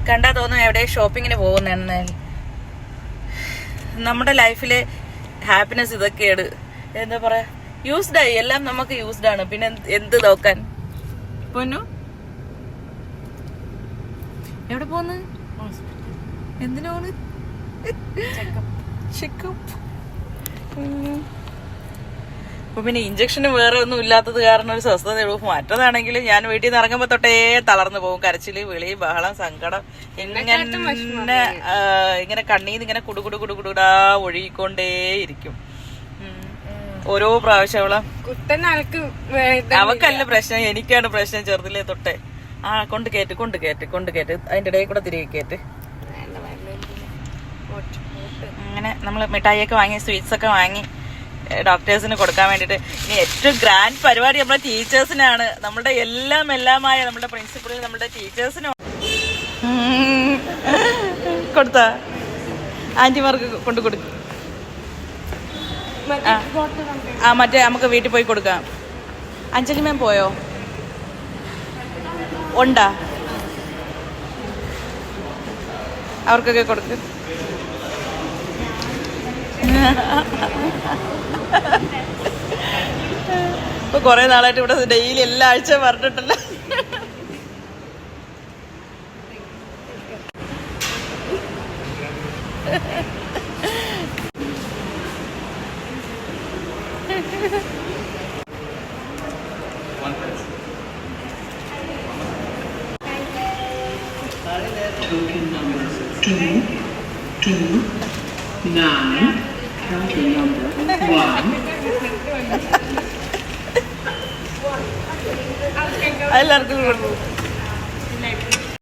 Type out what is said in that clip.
കണ്ടാ തോന്നും എവിടെ ഷോപ്പിങ്ങിന് പോകുന്ന. നമ്മുടെ ലൈഫിലെ ഹാപ്പിനെസ് ഇതൊക്കെയാണ്. എന്താ പറയാ, യൂസ്ഡ് ആയി, എല്ലാം നമുക്ക് യൂസ്ഡ് ആണ്. പിന്നെ എന്ത് നോക്കാൻ. പൊന്നു എവിടെ പോന്ന്? എന്തിനു പോണ്? ചെക്കപ്പ്. അപ്പൊ പിന്നെ ഇഞ്ചക്ഷന് വേറെ ഒന്നും ഇല്ലാത്തത് കാരണം ഒരു സ്വസ്ഥതയുള്ളൂ. മറ്റതാണെങ്കിൽ ഞാൻ വീട്ടിൽ നിന്ന് ഇറങ്ങുമ്പോ തൊട്ടേ തളർന്നു പോകും. കരച്ചില്, വിളി, ബഹളം, സങ്കടം, ഇങ്ങനെ കണ്ണീന്ന് ഇങ്ങനെ കുടുകുടുകുടുകുടാ ഒഴുകിക്കൊണ്ടേയിരിക്കും ഓരോ പ്രാവശ്യം. അവക്കല്ല പ്രശ്നം, എനിക്കാണ് പ്രശ്നം. ചെറുതിലെ തൊട്ടേ കൊണ്ട് കേറ്റ് അതിന്റെ ഇടയിൽ കൂടെ തിരികെ കേറ്റ്. അങ്ങനെ നമ്മള് മിഠായിയൊക്കെ വാങ്ങി, സ്വീറ്റ്സ് ഒക്കെ വാങ്ങി ഡോക്ടേഴ്സിന് കൊടുക്കാൻ വേണ്ടിട്ട്. ഇനി ഏറ്റവും ഗ്രാൻഡ് പരിപാടി നമ്മുടെ ടീച്ചേഴ്സിനാണ്. നമ്മുടെ എല്ലാമായ നമ്മുടെ പ്രിൻസിപ്പളിൽ നമ്മുടെ ടീച്ചേഴ്സിനും കൊടുത്ത ആന്റിമാർക്ക് കൊണ്ട് കൊടുക്കും. മറ്റേ നമുക്ക് വീട്ടിൽ പോയി കൊടുക്കാം. അഞ്ജലി മാം പോയോ? ഉണ്ടാ? അവർക്കൊക്കെ കൊടുക്ക്. ഇപ്പൊ കൊറേ നാളായിട്ട് ഇവിടെ ഡെയിലി എല്ലാ ആഴ്ചയും പറഞ്ഞിട്ടുണ്ടല്ലോ. എല്ലാവർക്കും കൊടുക്കും.